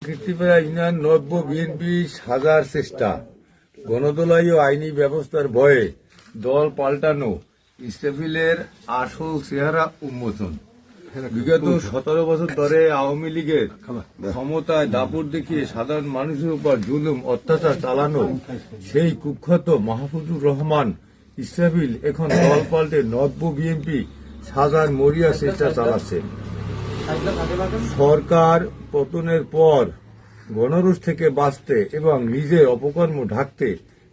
কীর্তিপাড়া union নব্য BNP সাজার চেষ্টা, গণদোলাই ও আইনি ব্যবস্থার ভয়ে দল পাল্টানো, ইসরাফিলের আসল চেহারা উন্মোচন। বিগত 17 বছর ধরে আওয়ামী লীগের ক্ষমতায় দাপট দেখিয়ে সাধারণ মানুষের উপর জুলুম অত্যাচার চালানো সেই কুখ্যাত মাহফুজুর রহমান ইসরাফিল এখন দল পাল্টে নব্য বিএনপি সাজার মরিয়া চেষ্টা চালাচ্ছে। সরকার পতনের পর গণরোষ থেকে বাঁচতে এবং নিজের অপকর্ম ঢাকতে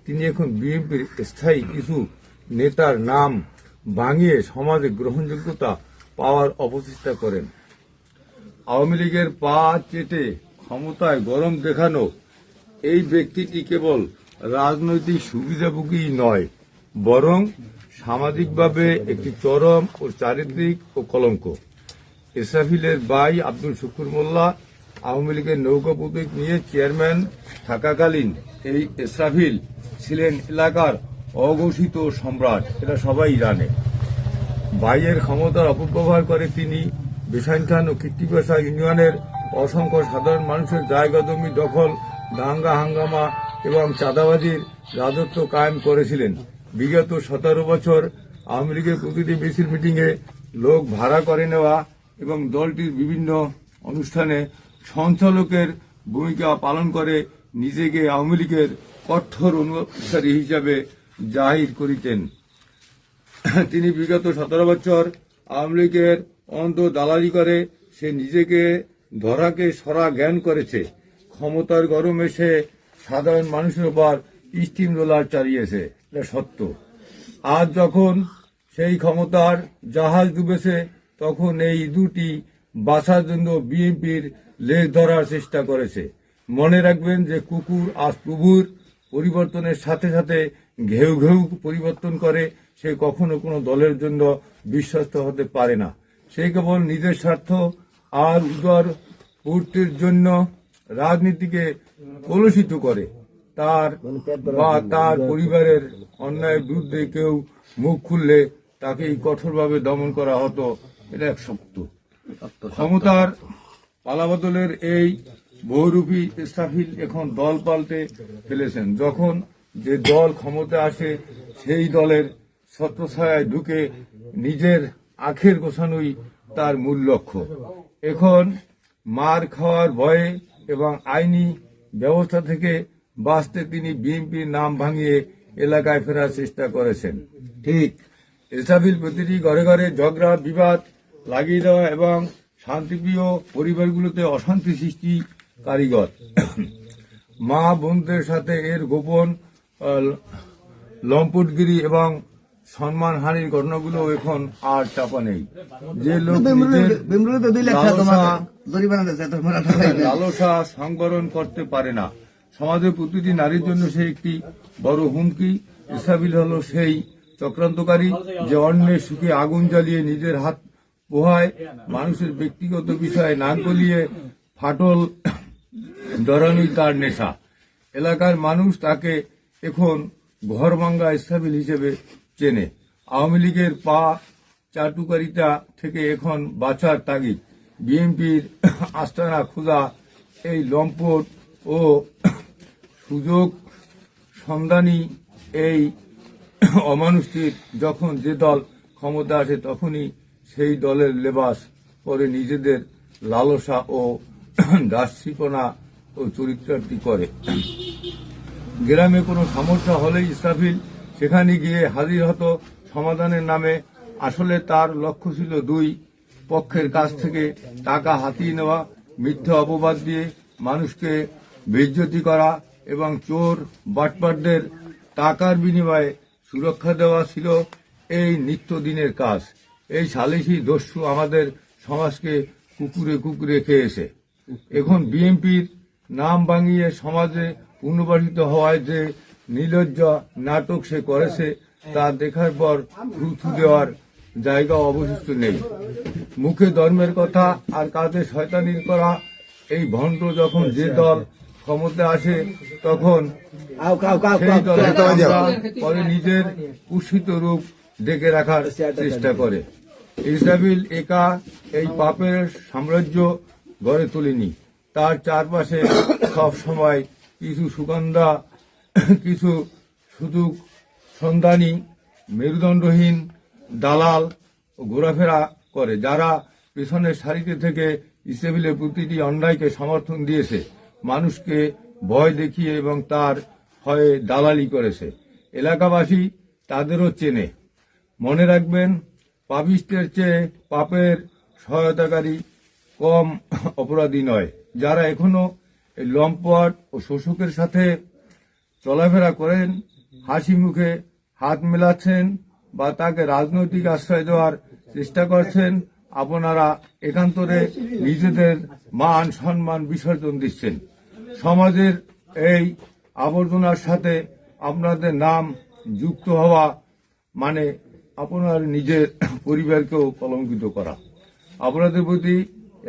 তিনি এখন বিএনপির স্থায়ী কিছু নেতার নাম ভাঙিয়ে সমাজে গ্রহণযোগ্যতা পাওয়ার অপচেষ্টা করেন। আওয়ামী লীগের পা চেটে ক্ষমতায় গরম দেখানো এই ব্যক্তিটি কেবল রাজনৈতিক সুবিধাভোগী নয়, বরং সামাজিকভাবে একটি চরম ও চারিত্রিক ও কলঙ্ক। ইসরাফিলের ভাই আব্দুল শুকুর মোল্লা আওয়ামী লীগের নৌকা প্রতীক নিয়ে চেয়ারম্যান থাকাকালীন এই ইসরাফিল ছিলেন এলাকার অঘোষিত সম্রাট, এটা সবাই জানে। ভাইয়ের ক্ষমতার অপব্যবহার করে তিনি বেসাইনখান ও কীর্তিপাড়া ইউনিয়নের অসংখ্য সাধারণ মানুষের জায়গা জমি দখল, দাঙ্গা হাঙ্গামা এবং চাঁদাবাজির রাজত্ব কায়েম করেছিলেন। বিগত 17 বছর আওয়ামী লীগের প্রতিটি মিছিল মিটিংয়ে লোক ভাড়া করে নেওয়া এবং দলটির বিভিন্ন অনুষ্ঠানে সঞ্চালকের ভূমিকা পালন করে নিজেকে আওয়ামী লীগের কঠোর অনুসারী হিসাবে জাহির করিতেন। তিনি বিগত 17 বছর আওয়ামী লীগের অন্ধ দালালি করে সে নিজেকে ধরাকে সরা জ্ঞান করেছে। ক্ষমতার গরমে সে সাধারণ মানুষের উপর স্টিম রোলার চালিয়েছে, এটা সত্য। আজ যখন সেই ক্ষমতার জাহাজ ডুবেছে, তখন এই দুটি বাঁচার জন্য বিএনপির লেজ ধরার চেষ্টা করেছে। মনে রাখবেন যে কুকুর আজ প্রভুর পরিবর্তনের সাথে সাথে ঘেউ ঘেউ পরিবর্তন করে, সে কখনো কোনো দলের জন্য বিশ্বস্ত হতে পারে না। সে কেবল নিজের স্বার্থ আর উদার পূর্তির জন্য রাজনীতিকে কলুষিত করে। তার বা তার পরিবারের অন্যায়ের বিরুদ্ধে কেউ মুখ খুললে তাকেই কঠোরভাবে দমন করা হতো, এটা এক সত্য। ক্ষমতার পালাবদলের এই বহুরূপী ইসরাফিল এখন দল পাল্টে ফেলেছেন। যখন যে দল ক্ষমতায় আসে সেই দলের ছত্রছায়ায় ঢুকে নিজের আখের গোছানোই তার মূল লক্ষ্য। এখন মার খাওয়ার ভয়ে এবং আইনি ব্যবস্থা থেকে বাঁচতে তিনি বিএনপির নাম ভাঙিয়ে এলাকায় ফেরার চেষ্টা করেছেন। ঠিক, ইসরাফিল প্রতিটি ঘরে ঘরে ঝগড়া বিবাদ লাগিয়ে দেওয়া এবং শান্তিপ্রিয় পরিবারগুলোতে অশান্তি সৃষ্টি কারিগর। মা বোনদের সাথে এর গোপন লম্পটগিরি এবং সম্মানহানির ঘটনাগুলো এখন আর চাপা নেই। যে লোক লালসা সংবরণ করতে পারে না, সমাজের প্রতিটি নারীর জন্য সে একটি বড় হুমকি। ইসরাফিল হল সেই চক্রান্তকারী যে অন্যের সুখে আগুন জ্বালিয়ে নিজের হাত পোহায়, মানুষের ব্যক্তিগত বিষয়ে নাক গলিয়ে ফাটল ধরানোই তার নেশা। এলাকার মানুষ তাকে এখন ঘরভাঙ্গা ইসরাফিল হিসেবে চেনে। আওয়ামী লীগের পা চাটুকারিতা থেকে এখন বাঁচার তাগিদ বিএনপির আস্তানা খোঁজা এই লম্পট ও সুযোগ সন্ধানী এই অমানুষটির যখন যে দল ক্ষমতা আসে তখনই সেই দলের লেবাস পরে নিজেদের লালসা ও দার্শিকতা ও চরিত্রার্থী করে। গ্রামে কোনো সমস্যা হলেই ইসরাফিল সেখানে গিয়ে হাজির হতো সমাধানের নামে। আসলে তার লক্ষ্য ছিল দুই পক্ষের কাছ থেকে টাকা হাতিয়ে নেওয়া, মিথ্যা অপবাদ দিয়ে মানুষকে বেইজ্জতি করা এবং চোর বাটপারদের টাকার বিনিময়ে সুরক্ষা দেওয়া ছিল এই নিত্যদিনের কাজ। এই সালিসি দস্যু আমাদের সমাজকে কুকুরে কুকুরে খেয়েছে। এখন বিএনপির নাম ভাঙিয়ে সমাজে পুনর্বাসিত হওয়ায় যে নির্লজ্জ নাটক সে করেছে তা দেখার পর থু দেওয়ার জায়গা অবশিষ্ট নেই। মুখে ধর্মের কথা আর কাজে শয়তানি করা এই ভণ্ড যখন যে দল ক্ষমতা আসে তখন সেই দলের পরে নিজের কুৎসিত রূপ ডেকে রাখার চেষ্টা করে। ইসরাফিল একা এই পাপের সাম্রাজ্য গড়ে তোলেনি, তার চারপাশে সব সময় কিছু সুগন্ধা, কিছু সুযোগ সন্ধানী, মেরুদণ্ডহীন দালাল ঘোরাফেরা করে, যারা পেছনের সারিতে থেকে ইসরায়েলের প্রতিটি অন্যায়কে সমর্থন দিয়েছে, মানুষকে ভয় দেখিয়ে এবং তার হয়ে দালালি করেছে। এলাকাবাসী তাদেরও চেনে। মনে রাখবেন, পাপিষ্টের চেয়ে পাপের সহায়তাকারী কম অপরাধী নয়। যারা এখনো এই লম্পট ও শোষকের সাথে চলাফেরা করেন, হাসি মুখে হাত মেলাচ্ছেন বা তাকে রাজনৈতিক আশ্রয় দেওয়ার চেষ্টা করছেন, আপনারা একান্তরে নিজেদের মান সম্মান বিসর্জন দিচ্ছেন। সমাজের এই আবর্জনার সাথে আপনাদের নাম যুক্ত হওয়া মানে আপনার নিজের পরিবারকেও কলঙ্কিত করা। আপনাদের প্রতি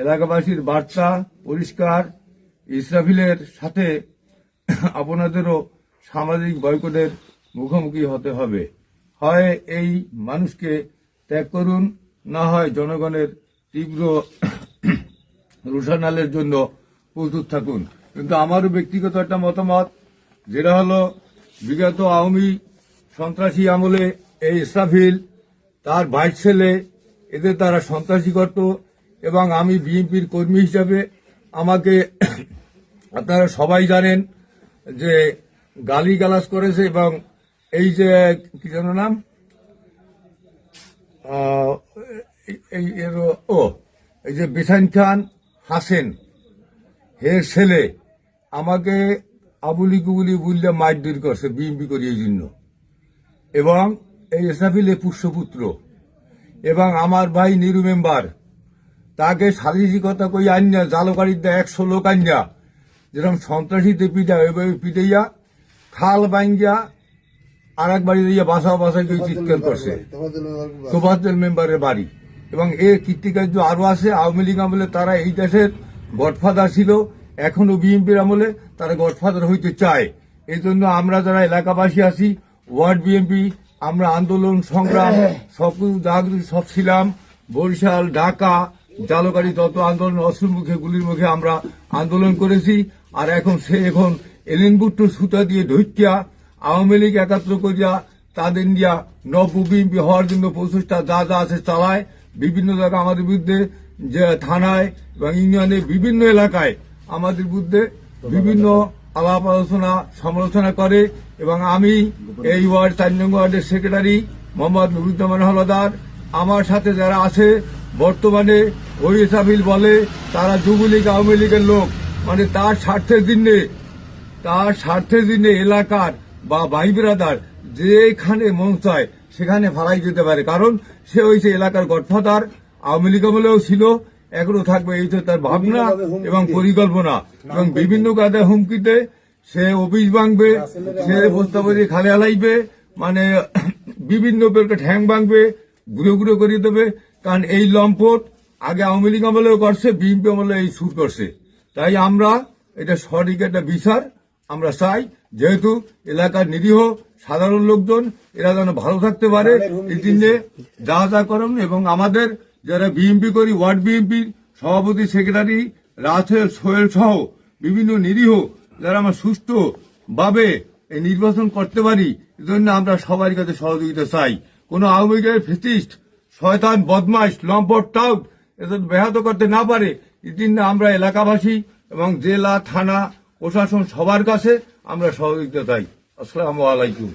এলাকাবাসীর বার্তা পরিষ্কার, ইসরাফিলের সাথে আপনাদেরও সামাজিক বয়কটের মুখোমুখি হতে হবে। হয় এই মানুষকে ত্যাগ করুন, না হয় জনগণের তীব্র রোষানালের জন্য প্রস্তুত থাকুন। কিন্তু আমারও ব্যক্তিগত একটা মতামত, যেটা হলো বিগত আওয়ামী সন্ত্রাসী আমলে এই ইসরাফিল, তার ভাই ছেলে, এদের তারা সন্ত্রাসী করত এবং আমি বিএনপির কর্মী হিসাবে আমাকে আপনারা সবাই জানেন যে গালিগালাজ করেছে এবং এই যে কি যেন নাম এই যে বেসাইন খান হাসেন এর ছেলে আমাকে আবুলি কুবুলি বুললে মারধর করছে বিএনপি করি এই জন্য, এবং এই ইসরাফিলের পুষ্যপুত্র এবং আমার ভাই নিরু মেম্বার তাকে সালিসি কথা কই আন্যা জালকারির দা 100 লোক আন্যা যেরকম সন্ত্রাসীতে পিঠা ওইভাবে পিটাইয়া খাল বাইঙ্গা আর এক বাড়ি দিয়ে বাসা বাসায় চিৎকার করছে তোফাজ্জল মেম্বারের বাড়ি। এবং এর কীর্তিকার্য আরো আছে। আওয়ামী লীগ আমলে তারা এই দেশের গডফাদার ছিল, এখনো বিএনপির আমলে তারা গডফাদার হইতে চায়। এই জন্য আমরা যারা এলাকাবাসী আছি, ওয়ার্ড বিএনপি, আমরা আন্দোলন সংগ্রাম সবকিছু জাগৃতি সব ছিলাম। বরিশাল, ঢাকা, জালকারি যত আন্দোলন, অস্ত্রের মুখে গুলির মুখে আমরা আন্দোলন করেছি। আর এখন এলিনবুট্টু সুতা দিয়ে ঢইকিয়া আওয়ামী লীগ একাত্র করিয়া তাদের নিয়া নব বিএনপি হওয়ার জন্য প্রচেষ্টা যা যা আছে চালায়। বিভিন্ন জায়গায় আমাদের বিরুদ্ধে, যে থানায় এবং ইউনিয়নের বিভিন্ন এলাকায় আমাদের বিরুদ্ধে বিভিন্ন আলাপ আলোচনা সমালোচনা করে। এবং আমি এই ওয়ার্ড 4 নং ওয়ার্ডের সেক্রেটারি মোহাম্মদ নুরুজ্জামান হলদার, আমার সাথে যারা আছে বর্তমানে ওই ইসরাফিল বলে তারা যুবলীগ আওয়ামী লীগের লোক, মানে তার স্বার্থের দিনে এলাকার বা ভাই ব্রাদার যেখানে মন চায় সেখানে ফালাই যেতে পারে, কারণ সে হয়েছে এলাকার গডফাদার। আওয়ামী লীগ আমলেও ছিল, এখনো থাকবে, এই তো তার ভাবনা এবং পরিকল্পনা। এবং বিভিন্ন কায়দায় হুমকিতে সে অফিস ভাঙবে, সে বস্তাবাজি খালে হালাইবে, মানে বিভিন্ন প্রকার ঠ্যাং ভাঙবে, গুঁড়ো গুঁড়ো করিয়ে দেবে। কারণ এই লম্পট আগে আওয়ামী লীগ আমলেও করছে, বিএনপি আমলে এই সুর করছে। তাই আমরা এটা সঠিক একটা বিচার আমরা চাই, যেহেতু এলাকার নিরীহ সাধারণ লোকজন এরা যেন ভালো থাকতে পারে, এই জন্য যা যা করেন। এবং আমাদের যারা বিএনপি করি, ওয়ার্ড বিএনপির সভাপতি, সেক্রেটারি, রাসেল, সোহেল সহ বিভিন্ন নিরীহ যারা আমরা সুষ্ঠুভাবে এই নির্বাচন করতে পারি, এজন্য আমরা সবার কাছে সহযোগিতা চাই। কোন আওয়ামী লীগের ফেসিস্ট, শয়তান, বদমাইশ, লম্পট, টাউট এদের ব্যাহত করতে না পারে, এই জন্য আমরা এলাকাবাসী এবং জেলা, থানা, প্রশাসন সবার কাছে আমরা সহযোগিতা চাই। আসসালামু আলাইকুম।